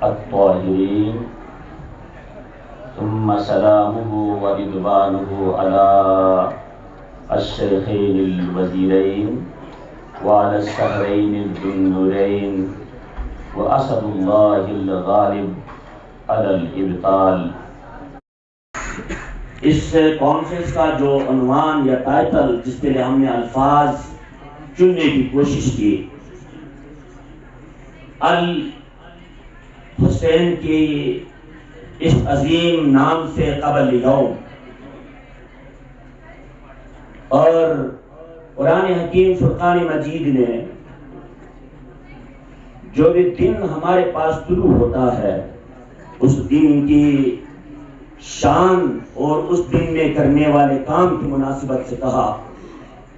الطاهرين ثم سلامه ورضوانه على الشيخين الوزيرين وعلى السهرين الذنورين وأسد الله الغالب على الإبطال۔ اس کانفرنس کا جو عنوان یا ٹائٹل جس کے لیے ہم نے الفاظ چننے کی کوشش کی، الحسین کی اس عظیم نام سے قبل یوم، اور قرآن حکیم فرقان مجید نے جو بھی دن ہمارے پاس طلوع ہوتا ہے اس دن کی شان اور اس دن میں کرنے والے کام کی مناسبت سے کہا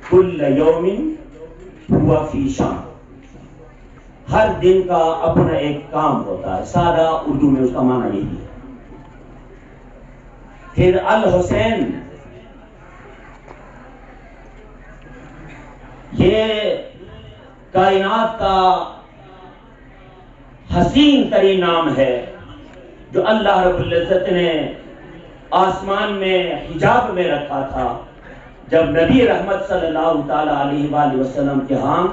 کل یوم ہوا فی شان۔ ہر دن کا اپنا ایک کام ہوتا ہے، سادہ اردو میں اس کا معنی یہی ہے۔ پھر الحسین، یہ کائنات کا حسین ترین نام ہے جو اللہ رب العزت نے آسمان میں حجاب میں رکھا تھا۔ جب نبی رحمت صلی اللہ تعالی علیہ وآلہ وسلم کے ہاں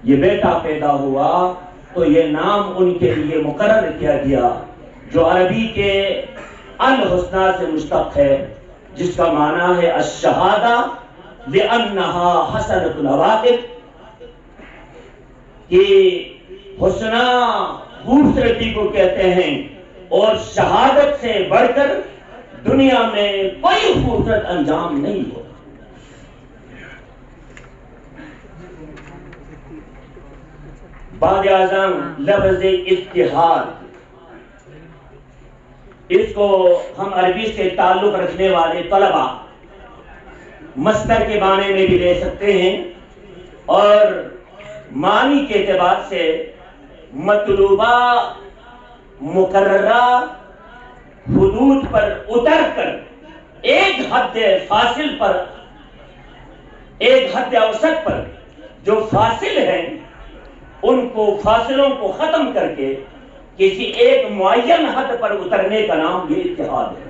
یہ بیٹا پیدا ہوا تو یہ نام ان کے لیے مقرر کیا گیا جو عربی کے الحسنہ سے مشتق ہے، جس کا معنی ہے الشہادہ لأنہا حسنۃ العواقب، کہ حسنہ خوبصورتی کو کہتے ہیں اور شہادت سے بڑھ کر دنیا میں کوئی خوبصورت انجام نہیں ہو۔ بعد اعظم لفظ اتحاد، اس کو ہم عربی سے تعلق رکھنے والے طلبہ مصدر کے معنی میں بھی لے سکتے ہیں، اور معنی کے اعتبار سے مطلوبہ مقررہ حدود پر اتر کر ایک حد فاصل پر، ایک حد اوسط پر جو فاصل ہیں ان کو فاصلوں کو ختم کر کے کسی ایک معین حد پر اترنے کا نام یہ اتحاد ہے۔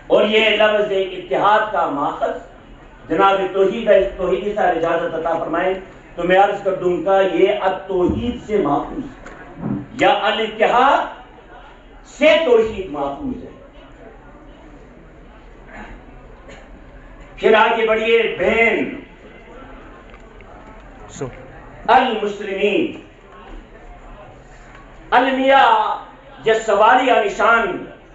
اور یہ لفظ اتحاد کا ماخذ جناب توحیدی صاحب اجازت عطا فرمائیں تو میں عرض کر دوں گا یہ التوحید سے ماخوذ ہے یا الاتحاد سے توحید ماخوذ ہے۔ پھر آگے بڑھیے، بین المسلمین، المیہ یہ سوالیہ نشان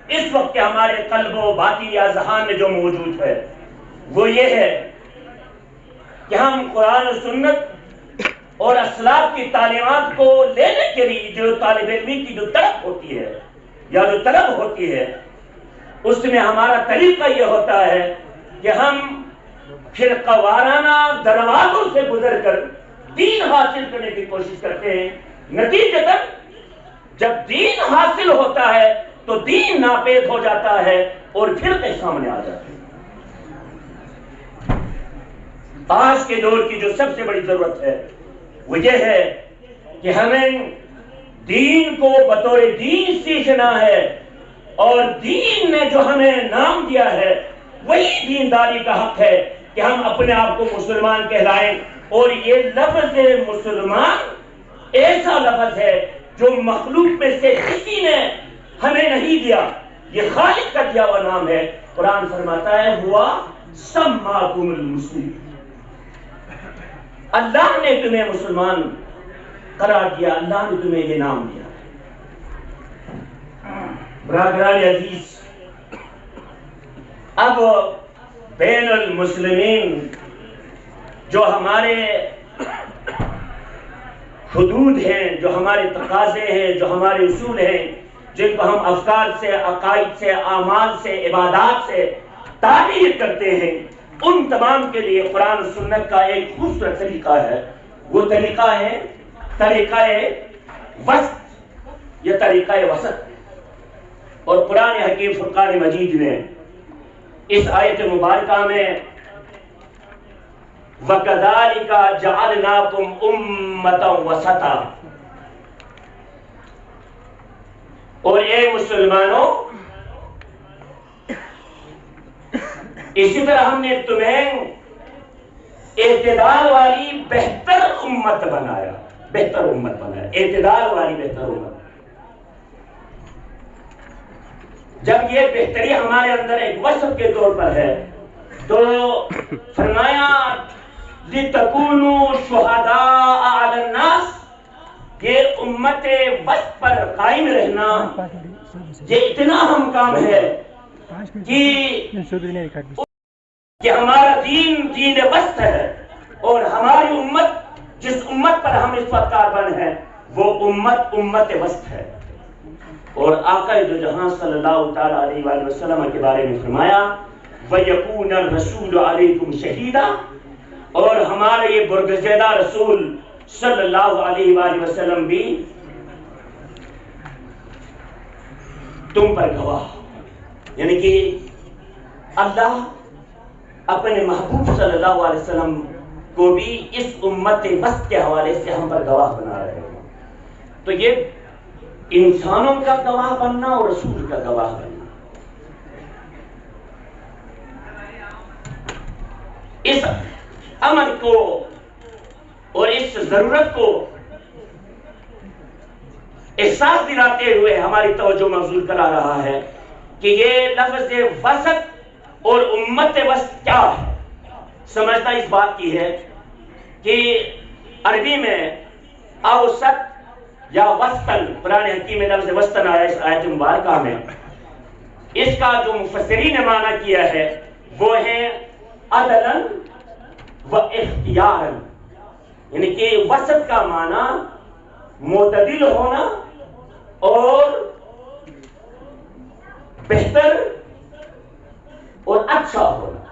اس وقت کے ہمارے قلب و باطن یا ذہان میں جو موجود ہے وہ یہ ہے کہ ہم قرآن و سنت اور اسلاف کی تعلیمات کو لینے کے لیے جو طالب علمی کی جو طلب ہوتی ہے یا جو طلب ہوتی ہے اس میں ہمارا طریقہ یہ ہوتا ہے کہ ہم فرقہ وارانہ دروازوں سے گزر کر دین حاصل کرنے کی کوشش کرتے ہیں۔ نتیجتاً جب دین حاصل ہوتا ہے تو دین ناپید ہو جاتا ہے اور فرقے سامنے آ جاتے ہیں۔ آج کے دور کی جو سب سے بڑی ضرورت ہے وہ یہ ہے کہ ہمیں دین کو بطور دین سیکھنا ہے، اور دین نے جو ہمیں نام دیا ہے وہی دینداری کا حق ہے کہ ہم اپنے آپ کو مسلمان کہلائیں۔ اور یہ لفظ مسلمان ایسا لفظ ہے جو مخلوق میں سے کسی نے ہمیں نہیں دیا، یہ خالق کا دیا ہوا نام ہے۔ قرآن فرماتا ہے ہوا سماکم المسلمین، اللہ نے تمہیں مسلمان قرار دیا، اللہ نے تمہیں یہ نام دیا۔ برادران عزیز، اب بین المسلمین جو ہمارے حدود ہیں، جو ہمارے تقاضے ہیں، جو ہمارے اصول ہیں، جن کو ہم افکار سے، عقائد سے، اعمال سے، عبادات سے تعبیر کرتے ہیں، ان تمام کے لیے قرآن و سنت کا ایک خوبصورت طریقہ ہے۔ وہ طریقہ ہے طریقہ وسط، یہ طریقہ وسط۔ اور قرآن حکیم فرقان مجید نے اس آیت مبارکہ میں وَكَذَلِكَ جَعَلْنَاكُمْ أُمَّةً وَسَطًا، اور اے مسلمانوں، اسی طرح ہم نے تمہیں اعتدال والی بہتر امت بنایا، بہتر امت بنایا، اعتدال والی بہتر امت۔ جب یہ بہتری ہمارے اندر ایک وصف کے طور پر ہے تو فرمایا لِتَكُونُوا شُهَدَاءَ عَلَى النَّاسِ، یہ امت وسط پر قائم رہنا یہ اتنا اہم کام ہے کہ ہمارا دین دین وسط ہے، اور ہماری امت جس امت پر ہم اس وقت کاربن ہے وہ امت وسط ہے۔ اور آقا دو جہاں صلی اللہ تعالیٰ علیہ وآلہ وسلم کے بارے میں فرمایا وَيَكُونَ الرَّسُولُ عَلَيْكُمْ شَهِيدًا، اور ہمارے یہ برگزیدہ رسول صلی اللہ علیہ وآلہ وسلم بھی تم پر گواہ، یعنی کہ اللہ اپنے محبوب صلی اللہ علیہ وسلم کو بھی اس امت وسط کے حوالے سے ہم پر گواہ بنا رہے ہیں۔ تو یہ انسانوں کا گواہ بننا اور رسول کا گواہ بننا، اس امر کو اور اس ضرورت کو احساس دلاتے ہوئے ہماری توجہ مبذول کرا رہا ہے کہ یہ لفظ وسط اور امت وسط کیا ہے۔ سمجھنا اس بات کی ہے کہ عربی میں اوسط یا وسطن، قرآن حکیم میں لفظ وسطن آیا اس آیت مبارکہ میں، اس کا جو مفسرین نے معنی کیا ہے وہ ہے عدلاً و اختیاراً، یعنی کہ وسط کا معنی معتدل ہونا اور بہتر اور اچھا ہونا،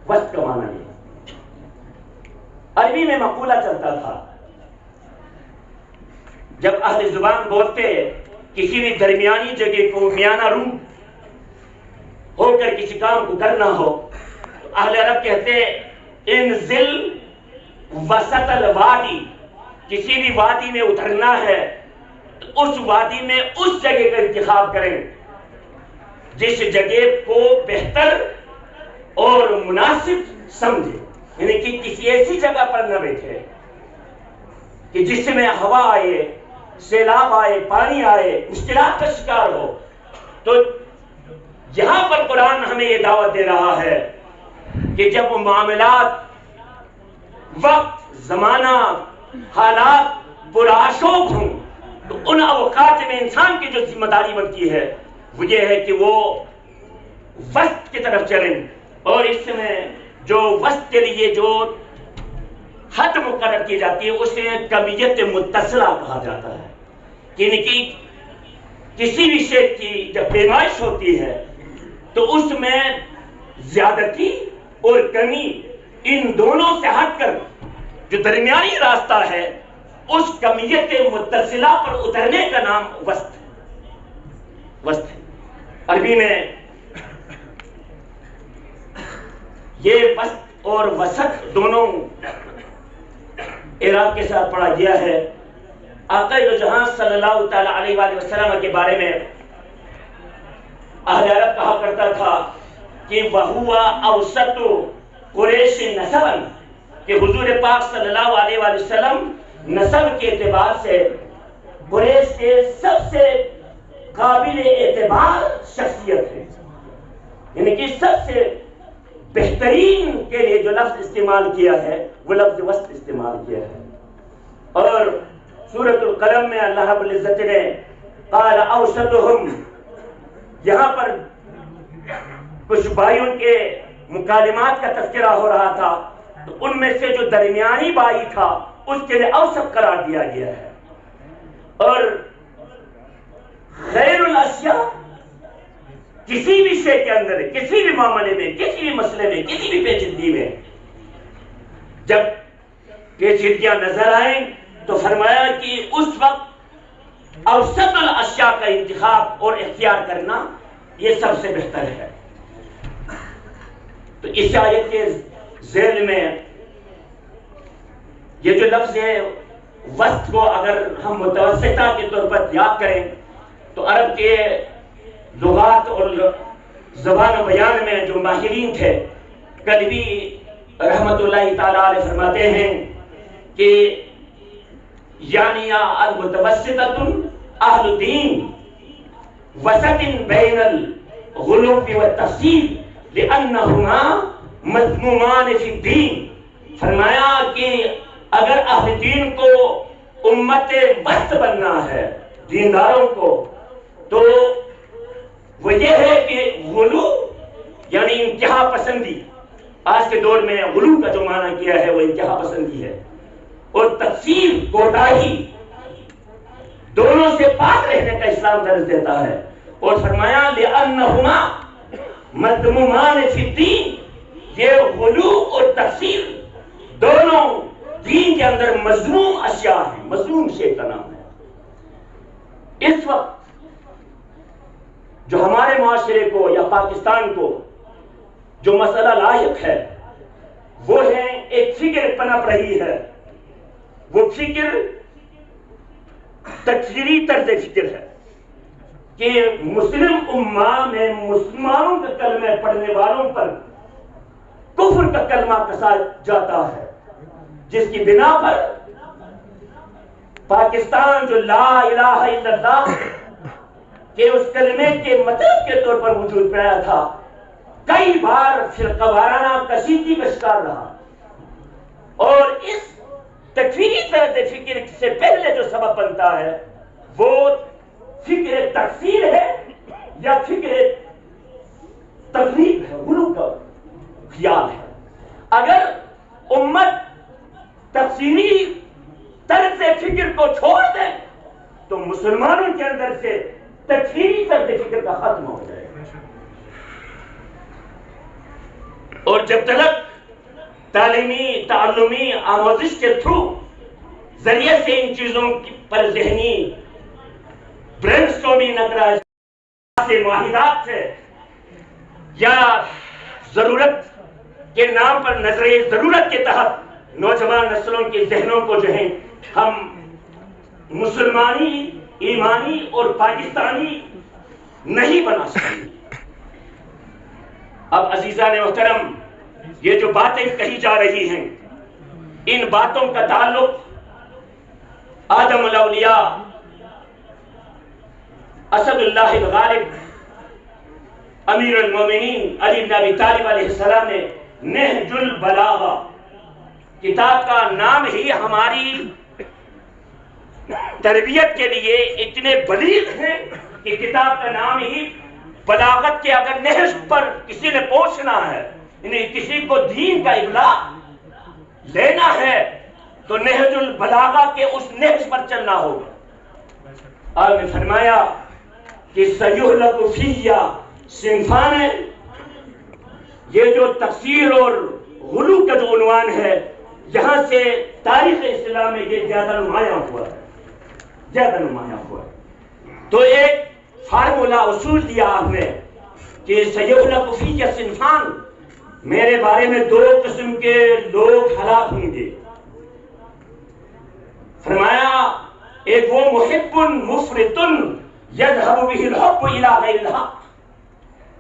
وسط کا معنی یہ۔ عربی میں مقولہ چلتا تھا، جب اہل زبان بولتے کسی بھی درمیانی جگہ کو میانہ رو ہو کر کسی کام کو کرنا ہو تو اہل عرب کہتے انزل وسط الوادی، کسی بھی وادی میں اترنا ہے تو اس وادی میں اس جگہ کا انتخاب کریں جس جگہ کو بہتر اور مناسب سمجھے، یعنی کہ کسی ایسی جگہ پر نہ بیٹھے کہ جس میں ہوا آئے، سیلاب آئے، پانی آئے، مشکلات کا شکار ہو۔ تو یہاں پر قرآن ہمیں یہ دعوت دے رہا ہے کہ جب معاملات، وقت، زمانہ، حالات پرآشوب ہوں تو ان اوقات میں انسان کی جو ذمہ داری بنتی ہے وہ یہ ہے کہ وہ وسط کی طرف چلیں، اور اس میں جو وسط کے لیے جو حد مقرر کی جاتی ہے اسے کمیت متصلہ کہا جاتا ہے، یعنی کہ کسی بھی شے کی جب پیمائش ہوتی ہے تو اس میں زیادتی اور کمی ان دونوں سے ہٹ کر جو درمیانی راستہ ہے اس کمیت متصلہ پر اترنے کا نام وسط ہے۔ عربی میں یہ وسط اور وسط دونوں اعراب کے ساتھ پڑھا گیا ہے۔ آقا دو جہاں صلی اللہ تعالیٰ علیہ وآلہ وسلم کے بارے میں اہل عرب کہا کرتا تھا کہ وَهُوَ أَوْسَطُ قُرَيْشٍ نَسَبًا، کہ حضور پاک صلی اللہ علیہ وآلہ وسلم نسب کے اعتبار سے قریش کے سب سے قابل اعتبار شخصیت ہے، یعنی کہ سب سے بہترین کے لیے جو لفظ استعمال کیا ہے وہ لفظ وسط استعمال کیا ہے۔ اور سورۃ القلم میں اللہ رب العزت نے قال اوسطہم، یہاں پر کچھ بھائیوں کے مکالمات کا تذکرہ ہو رہا تھا تو ان میں سے جو درمیانی بھائی تھا اس کے لیے اوسط قرار دیا گیا ہے۔ اور خیر الاشیاء، کسی بھی شے کے اندر، کسی بھی معاملے میں، کسی بھی مسئلے میں، کسی بھی پیچیدگی میں جب پیچیدگیاں نظر آئیں تو فرمایا کہ اس وقت اوسط الاشیاء کا انتخاب اور اختیار کرنا یہ سب سے بہتر ہے۔ تو اس آیت کے ذیل میں یہ جو لفظ ہے وسط کو اگر ہم متوسطہ کے طور پر یاد کریں تو عرب کے لغات اور زبان و بیان میں جو ماہرین تھے، کلبی رحمت اللہ تعالیٰ علیہ فرماتے ہیں کہ یعنی المتوسطۃ اہل دین وسط بین الغلو والتفصیل لانہما مذمومان فی الدین۔ فرمایا کہ اگر اہل دین کو امت وسط بننا ہے، دینداروں کو، تو وہ یہ ہے کہ غلو یعنی انتہا پسندی، آج کے دور میں غلو کا جو معنی کیا ہے وہ انتہا پسندی ہے، اور تقصیر کوتاہی، دونوں سے پاک رہنے کا اسلام درس دیتا ہے۔ اور فرمایا لأنہما مذمومان فی الدین، یہ غلو اور تقصیر دونوں دین کے اندر مذموم اشیاء ہیں، مذموم شیء کا نام ہے۔ اس وقت جو ہمارے معاشرے کو یا پاکستان کو جو مسئلہ لاحق ہے وہ ہے ایک فکر پنپ رہی ہے، وہ فکر تکفیری طرز فکر ہے کہ مسلم امہ میں مسلمانوں کے کلمے پڑھنے والوں پر کفر کا کلمہ کسا جاتا ہے، جس کی بنا پر پاکستان جو لا الہ الا اللہ کہ اس کلمے کے مطلب کے طور پر وجود میں آیا تھا، کئی بار فرقہ وارانہ کشیدگی کا شکار رہا، اور اس تکفیری طرز فکر سے پہلے جو سبب بنتا ہے وہ فکر تکفیر ہے یا فکر تقریب ہے، غلو کا خیال ہے۔ اگر امت تفسیری طرز فکر کو چھوڑ دے تو مسلمانوں کے اندر سے تکفیری طرز فکر کا ختم ہو جائے گا، اور جب تک تعلیمی تعلمی آموزش کے تھرو ذریعے سے ان چیزوں پر ذہنی برین اسٹارمنگ نہ کرا سے معاہدات سے یا ضرورت کے نام پر نظر ضرورت کے تحت نوجوان نسلوں کے ذہنوں کو جو ہے ہم مسلمانی، ایمانی اور پاکستانی نہیں بنا سکتے۔ اب عزیزان محترم، یہ جو باتیں کہی جا رہی ہیں، ان باتوں کا تعلق آدم الاولیاء اسد اللہ الغالب امیر المومنین علی بن ابی طالب علیہ السلام نے نہج البلاغہ، کتاب کا نام ہی ہماری تربیت کے لیے اتنے بلیغ ہیں کہ کتاب کا نام ہی بلاغت کے اگر نہج پر کسی نے پہنچنا ہے، یعنی کسی کو دین کا ابلاغ لینا ہے تو نہج البلاغہ کے اس نہج پر چلنا ہوگا۔ آپ نے فرمایا کہ سیہلک فیہ صنفان، یہ جو تقصیر اور غلو کا جو عنوان ہے یہاں سے تاریخ اسلام میں یہ زیادہ نمایاں ہوا ہے، زیادہ نمایاں ہوا ہے۔ تو ایک فارمولا اصول دیا آپ نے کہ سیہلک فیہ صنفان، میرے بارے میں دو قسم کے لوگ ہلاک ہوں گے۔ فرمایا ایک وہ محب مفرط یذهب به الحب الى غیر الحق،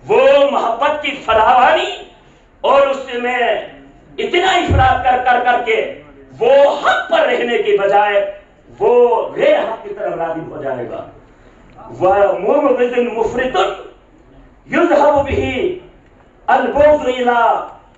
وہ محبت کی فراوانی اور اس میں اتنا افراط کر کے وہ حق پر رہنے کی بجائے وہ غیر حق کی طرف راغب ہو جائے گا۔ ومبغض مفرط یذهب به البغض الى